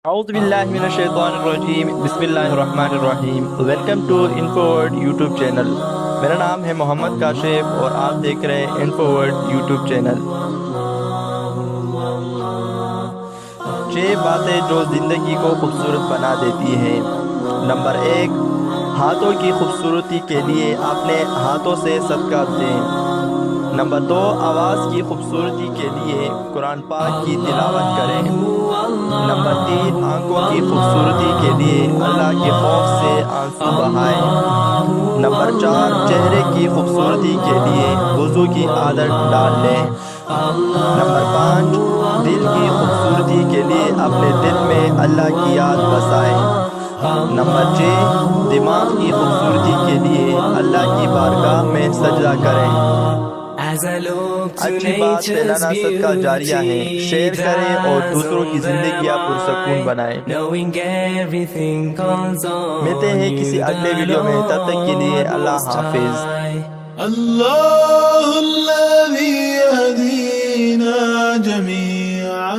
اعوذ باللہ من الشیطان الرجیم بسم اللہ الرحمن الرحیم ویلکم ٹو انفورڈ یوٹیوب چینل۔ میرا نام ہے محمد کاشف اور آپ دیکھ رہے ہیں انفورڈ یوٹیوب چینل۔ 6 باتیں جو زندگی کو خوبصورت بنا دیتی ہیں۔ نمبر 1، ہاتھوں کی خوبصورتی کے لیے اپنے ہاتھوں سے صدقہ دیں۔ نمبر 2، آواز کی خوبصورتی کے لیے قرآن پاک کی تلاوت کریں۔ نمبر 3، آنکھوں کی خوبصورتی کے لیے اللہ کے خوف سے آنسو بہائیں۔ نمبر 4، چہرے کی خوبصورتی کے لیے وضو کی عادت ڈال لیں۔ نمبر 5، دل کی خوبصورتی کے لیے اپنے دل میں اللہ کی یاد بسائیں۔ نمبر 6، دماغ کی خوبصورتی کے لیے اللہ کی بارگاہ میں سجدہ کریں۔ اچھی بات پھیلانا صدقہ جاریہ ہے۔ شیئر کریں اور دوسروں کی زندگیاں پرسکون بنائیں۔ ملتے ہیں کسی اگلے ویڈیو میں، تب تک کے لیے اللہ حافظ۔ اللہ الذی یہدینا جمیعا